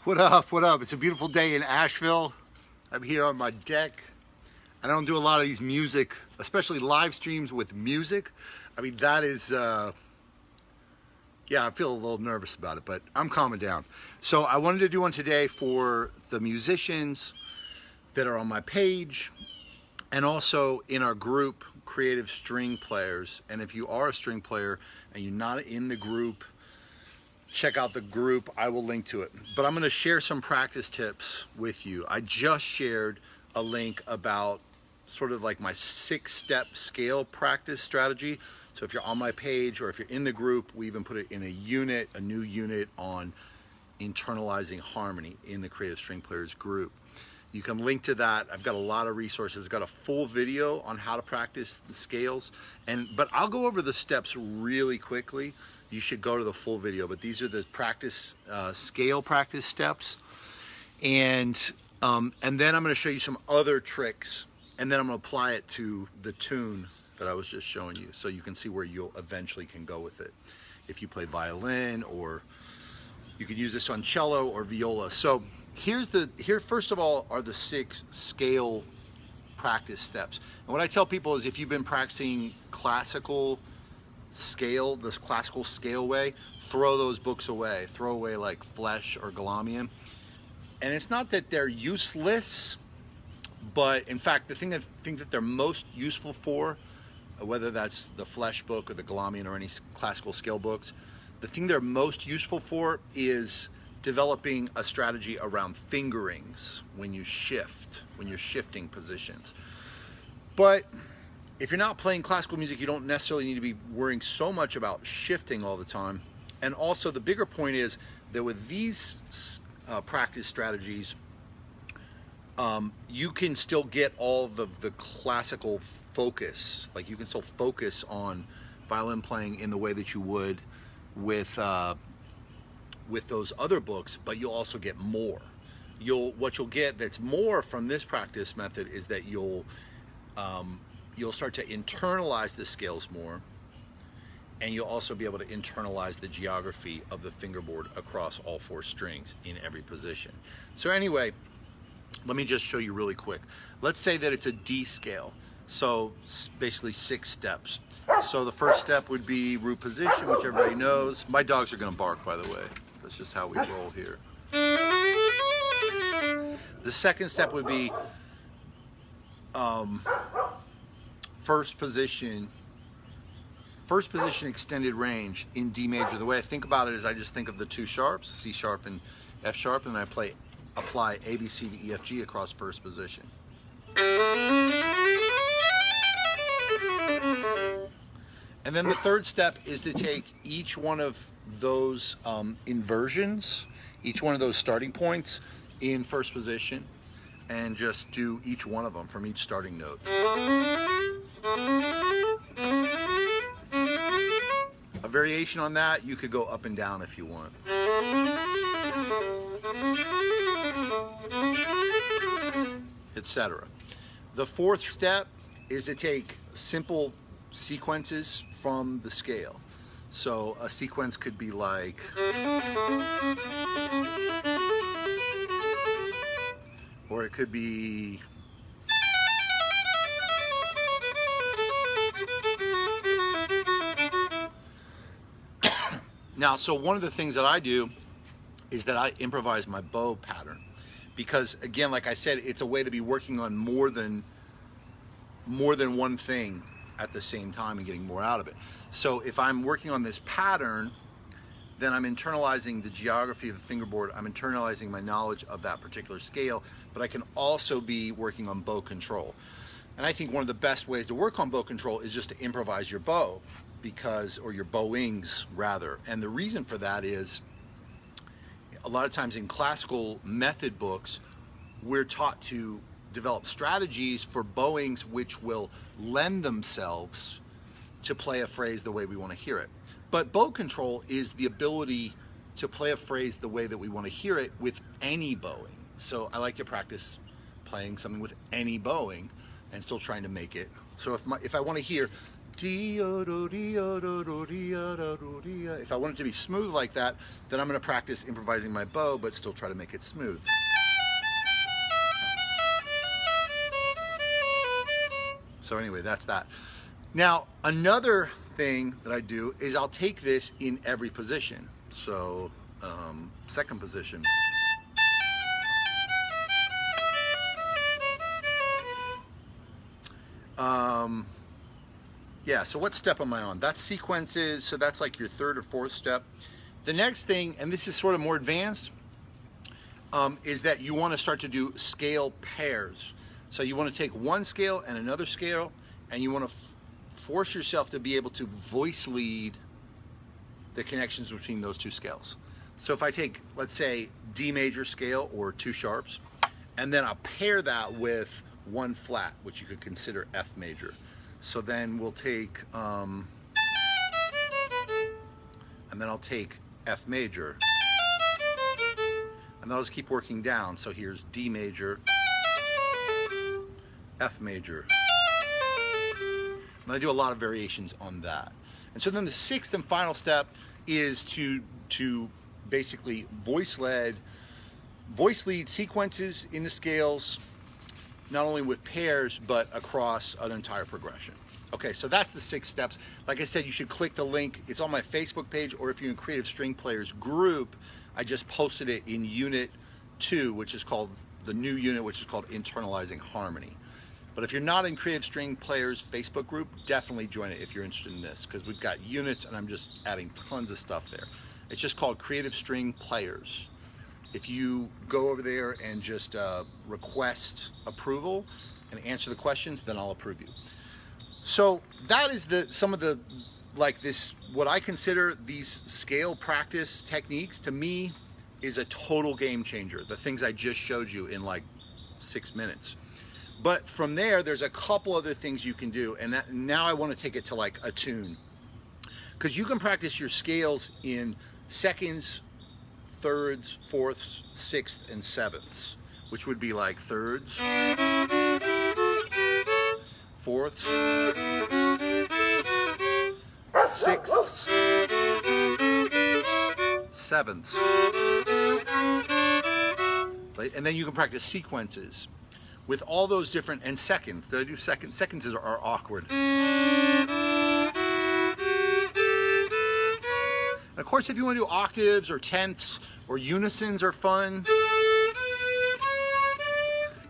What up, what up? It's a beautiful day in Asheville. I'm here on my deck. I don't do a lot of these music, especially live streams with music. I mean, that is, yeah, I feel a little nervous about it, but I'm calming down. So I wanted to do one today for the musicians that are on my page and also in our group, Creative String Players. And if you are a string player and you're not in the group, check out the group. I will link to it. But I'm going to share some practice tips with you. I just shared a link about sort of like my 6-step scale practice strategy. So if you're on my page or if you're in the group, we even put it in a new unit on internalizing harmony in the Creative String Players group. You can link to that. I've got a lot of resources. I've got a full video on how to practice the scales, but I'll go over the steps really quickly. You should go to the full video, but these are the practice scale practice steps, and then I'm going to show you some other tricks, and then I'm going to apply it to the tune that I was just showing you, so you can see where you'll eventually can go with it. If you play violin, or you could use this on cello or viola. So here first of all are the 6 scale practice steps. And what I tell people is, if you've been practicing classical scale, this classical scale way, throw those books away. Throw away like Flesch or Galamian. And it's not that they're useless, but in fact, the thing that they're most useful for, whether that's the Flesch book or the Galamian or any classical scale books, the thing they're most useful for is developing a strategy around fingerings when you shift, when you're shifting positions. But if you're not playing classical music, you don't necessarily need to be worrying so much about shifting all the time. And also the bigger point is that with these practice strategies, you can still get all the classical focus. Like, you can still focus on violin playing in the way that you would with those other books, but you'll also get more. What you'll get that's more from this practice method is that you'll start to internalize the scales more, and you'll also be able to internalize the geography of the fingerboard across all 4 strings in every position. So anyway, let me just show you really quick. Let's say that it's a D scale. So basically 6 steps. So the first step would be root position, which everybody knows. My dogs are gonna bark, by the way. That's just how we roll here. The second step would be first position extended range in D major. The way I think about it is I just think of the 2 sharps, C sharp and F sharp, and I apply A, B, C, D, E, F, G across first position. And then the third step is to take each one of those inversions, each one of those starting points in first position, and just do each one of them from each starting note. A variation on that, you could go up and down if you want. Etc. The fourth step is to take simple sequences from the scale. So a sequence could be like, or it could be, now, so one of the things that I do is that I improvise my bow pattern, because again, like I said, it's a way to be working on more than one thing at the same time and getting more out of it. So if I'm working on this pattern, then I'm internalizing the geography of the fingerboard, I'm internalizing my knowledge of that particular scale, but I can also be working on bow control. And I think one of the best ways to work on bow control is just to improvise your bow, or your bowings rather. And the reason for that is, a lot of times in classical method books, we're taught to develop strategies for bowings which will lend themselves to play a phrase the way we want to hear it. But bow control is the ability to play a phrase the way that we want to hear it with any bowing. So I like to practice playing something with any bowing and still trying to make it. So if I want to hear If I want it to be smooth like that, then I'm going to practice improvising my bow, but still try to make it smooth. So anyway, that's that. Now, another thing that I do is I'll take this in every position. So, second position. Yeah, so what step am I on? That's sequences, so that's like your third or fourth step. The next thing, and this is sort of more advanced, is that you want to start to do scale pairs. So you want to take one scale and another scale, and you want to force yourself to be able to voice lead the connections between those two scales. So if I take, let's say, D major scale or two sharps, and then I'll pair that with one flat, which you could consider F major. So then we'll take, and then I'll take F major, and then I'll just keep working down. So here's D major, F major. And I do a lot of variations on that. And so then the sixth and final step is to basically voice lead sequences in the scales, not only with pairs, but across an entire progression. Okay, so that's the 6 steps. Like I said, you should click the link. It's on my Facebook page, or if you're in Creative String Players group, I just posted it in Unit 2, which is called, the new unit, which is called Internalizing Harmony. But if you're not in Creative String Players Facebook group, definitely join it if you're interested in this, because we've got units and I'm just adding tons of stuff there. It's just called Creative String Players. If you go over there and just request approval and answer the questions, then I'll approve you. So that is some of the, like this, what I consider these scale practice techniques, to me, is a total game changer. The things I just showed you in like 6 minutes. But from there, there's a couple other things you can do. And now I want to take it to like a tune. Because you can practice your scales in seconds, thirds, fourths, sixths, and sevenths, which would be like thirds, fourths, sixths, sevenths. And then you can practice sequences with all those different, and seconds. Did I do seconds? Seconds are awkward. And of course, if you want to do octaves or tenths or unisons are fun.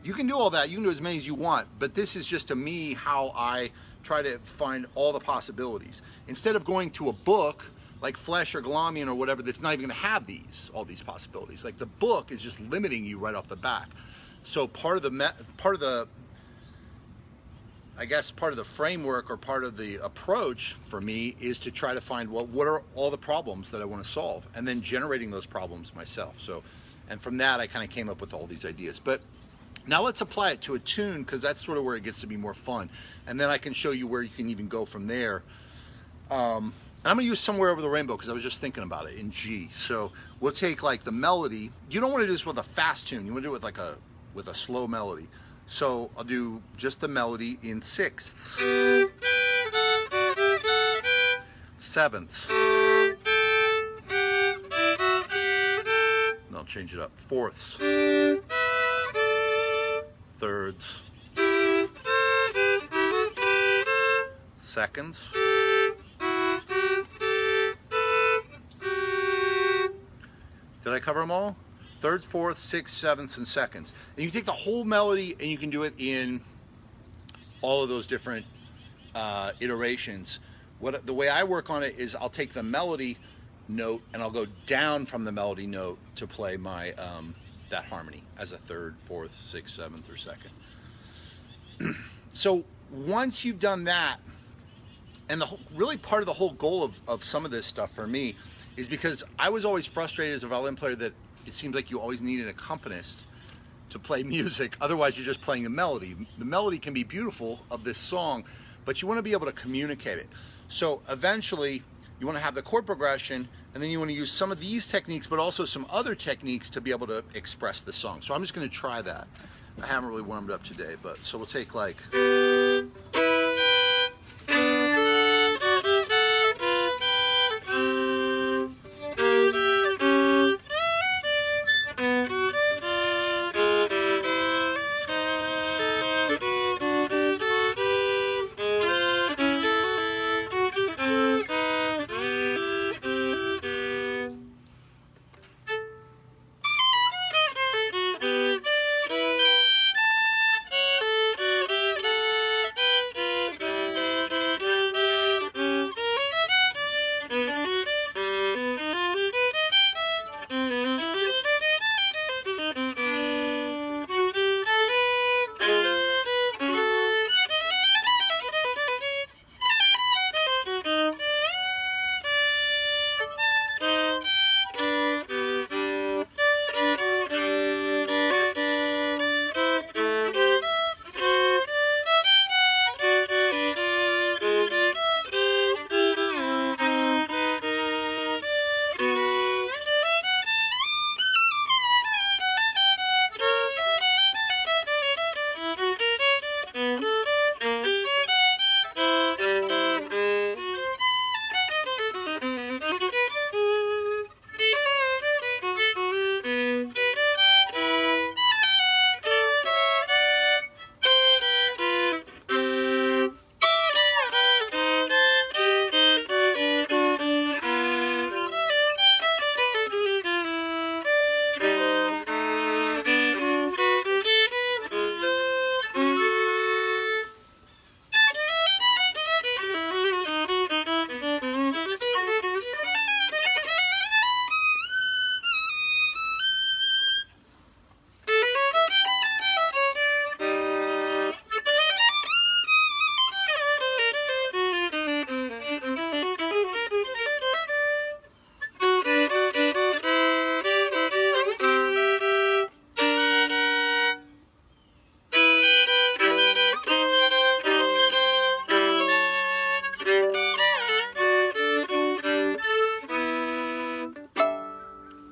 You can do all that. You can do as many as you want, but this is just to me how I try to find all the possibilities. Instead of going to a book like Flesch or Galamian or whatever that's not even going to have all these possibilities. Like the book is just limiting you right off the back. So part of the framework or part of the approach for me is to try to find, well, what are all the problems that I want to solve, and then generating those problems myself. So, and from that I kind of came up with all these ideas. But now let's apply it to a tune, because that's sort of where it gets to be more fun. And then I can show you where you can even go from there. And I'm gonna use Somewhere Over the Rainbow because I was just thinking about it in G. So we'll take like the melody. You don't want to do this with a fast tune. You want to do it with a slow melody. So I'll do just the melody in sixths, sevenths, and I'll change it up, fourths, thirds, seconds, did I cover them all? Thirds, fourths, sixths, sevenths, and seconds. And you can take the whole melody and you can do it in all of those different iterations. The way I work on it is I'll take the melody note and I'll go down from the melody note to play my that harmony as a third, fourth, sixth, seventh, or second. So once you've done that, and really part of the whole goal of some of this stuff for me is because I was always frustrated as a violin player that it seems like you always need an accompanist to play music. Otherwise, you're just playing a melody. The melody can be beautiful of this song, but you want to be able to communicate it. So eventually, you want to have the chord progression, and then you want to use some of these techniques, but also some other techniques to be able to express the song. So I'm just going to try that. I haven't really warmed up today, but so we'll take like...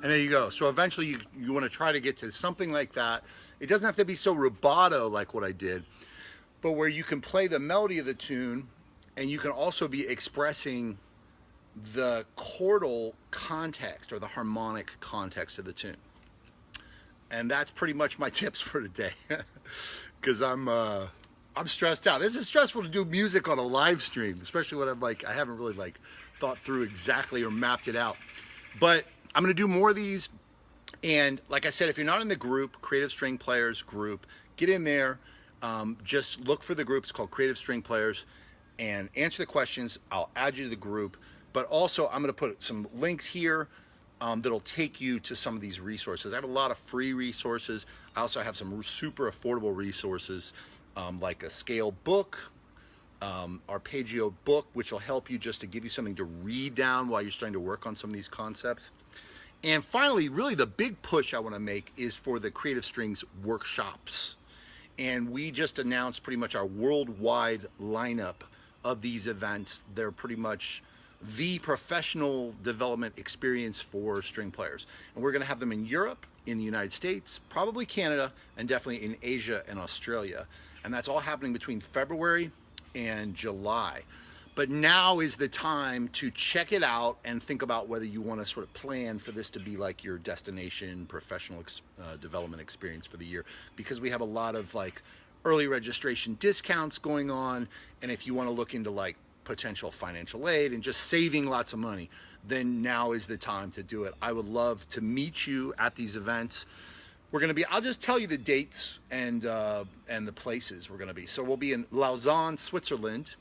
And there you go. So eventually you want to try to get to something like that. It doesn't have to be so rubato like what I did, but where you can play the melody of the tune and you can also be expressing the chordal context or the harmonic context of the tune. And that's pretty much my tips for today. Because I'm stressed out. This is stressful to do music on a live stream, especially when I haven't really thought through exactly or mapped it out. But I'm gonna do more of these. And like I said, if you're not in the group, Creative String Players group, get in there. Just look for the group. It's called Creative String Players, and answer the questions. I'll add you to the group. But also, I'm going to put some links here that'll take you to some of these resources. I have a lot of free resources. I also have some super affordable resources, like a scale book, arpeggio book, which will help you just to give you something to read down while you're starting to work on some of these concepts. And finally, really the big push I want to make is for the Creative Strings workshops. And we just announced pretty much our worldwide lineup of these events. They're pretty much the professional development experience for string players. And we're going to have them in Europe, in the United States, probably Canada, and definitely in Asia and Australia. And that's all happening between February and July. But now is the time to check it out and think about whether you want to sort of plan for this to be like your destination professional development experience for the year, because we have a lot of early registration discounts going on. And if you want to look into potential financial aid and just saving lots of money, then now is the time to do it. I would love to meet you at these events. We're going to be, I'll just tell you the dates and the places we're going to be. So we'll be in Lausanne, Switzerland,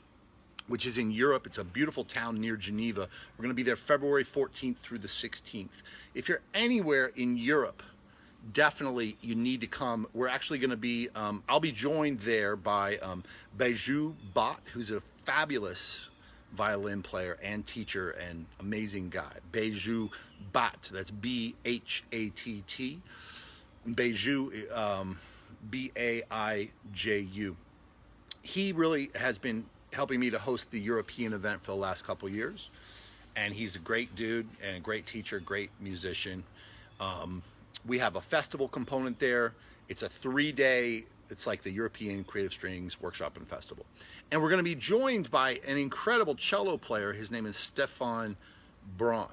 which is in Europe. It's a beautiful town near Geneva. We're going to be there February 14th through the 16th. If you're anywhere in Europe, definitely you need to come. We're actually going to be, I'll be joined there by Bijou Bott, who's a fabulous violin player and teacher and amazing guy. Bijou Bott, that's B-H-A-T-T. Bijou, B-A-I-J-U. He really has been helping me to host the European event for the last couple years. And he's a great dude and a great teacher, great musician. We have a festival component there. It's a 3-day, it's like the European Creative Strings Workshop and Festival. And we're going to be joined by an incredible cello player. His name is Stefan Braun.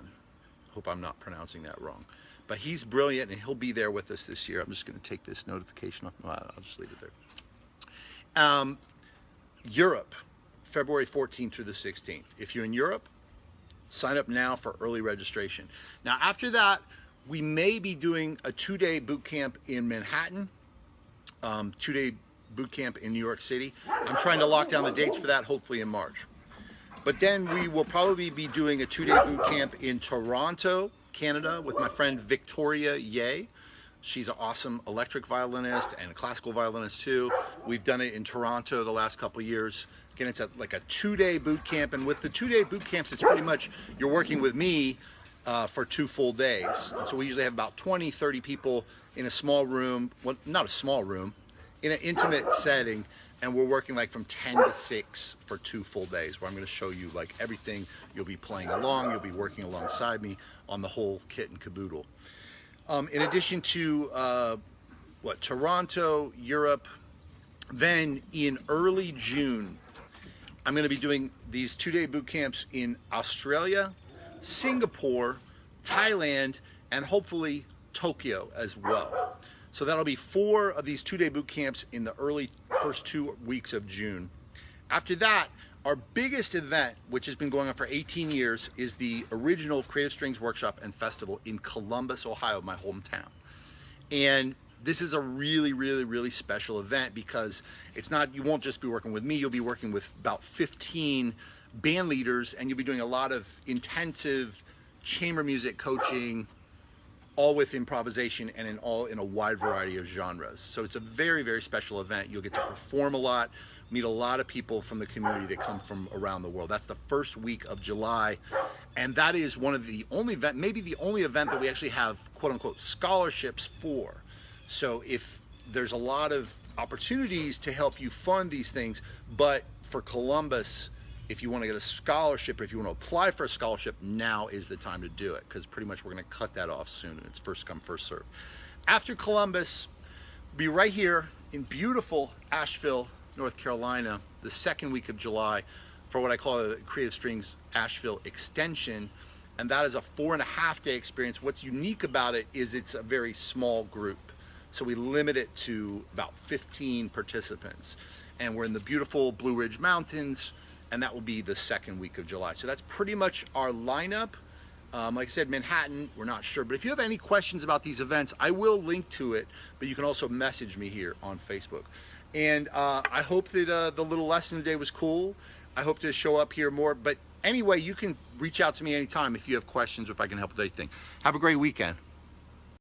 Hope I'm not pronouncing that wrong. But he's brilliant, and he'll be there with us this year. I'm just going to take this notification off. Well, I'll just leave it there. Europe, February 14th through the 16th. If you're in Europe, sign up now for early registration. Now, after that, we may be doing a 2-day boot camp in Manhattan, 2-day boot camp in New York City. I'm trying to lock down the dates for that, hopefully in March. But then we will probably be doing a 2-day boot camp in Toronto, Canada, with my friend Victoria Ye. She's an awesome electric violinist and a classical violinist too. We've done it in Toronto the last couple of years. Again, it's like a 2-day boot camp, and with the 2-day boot camps, it's pretty much you're working with me for 2 full days. And so we usually have about 20, 30 people in a small room, well, not a small room, in an intimate setting, and we're working from 10 to 6 for 2 full days, where I'm going to show you everything. You'll be playing along, you'll be working alongside me on the whole kit and caboodle. In addition to Toronto, Europe, then in early June, I'm going to be doing these 2-day boot camps in Australia, Singapore, Thailand, and hopefully Tokyo as well. So that'll be 4 of these 2-day boot camps in the early first 2 weeks of June. After that, our biggest event, which has been going on for 18 years, is the original Creative Strings Workshop and Festival in Columbus, Ohio, my hometown. And this is a really, really, really special event because it's not, you won't just be working with me, you'll be working with about 15 band leaders, and you'll be doing a lot of intensive chamber music coaching, all with improvisation and in a wide variety of genres. So it's a very, very special event. You'll get to perform a lot, meet a lot of people from the community that come from around the world. That's the first week of July, and that is one of the only event, maybe the only event that we actually have quote unquote scholarships for. So if there's a lot of opportunities to help you fund these things, but for Columbus, if you want to get a scholarship, if you want to apply for a scholarship, now is the time to do it, because pretty much we're going to cut that off soon, and it's first come, first serve. After Columbus, be right here in beautiful Asheville, North Carolina, the second week of July for what I call the Creative Strings Asheville Extension, and that is a 4.5-day experience. What's unique about it is it's a very small group, so we limit it to about 15 participants, and we're in the beautiful Blue Ridge Mountains, and that will be the second week of July. So that's pretty much our lineup. Like I said, Manhattan, we're not sure, but if you have any questions about these events, I will link to it, but you can also message me here on Facebook. And I hope that the little lesson today was cool. I hope to show up here more, but anyway, you can reach out to me anytime if you have questions or if I can help with anything. Have a great weekend.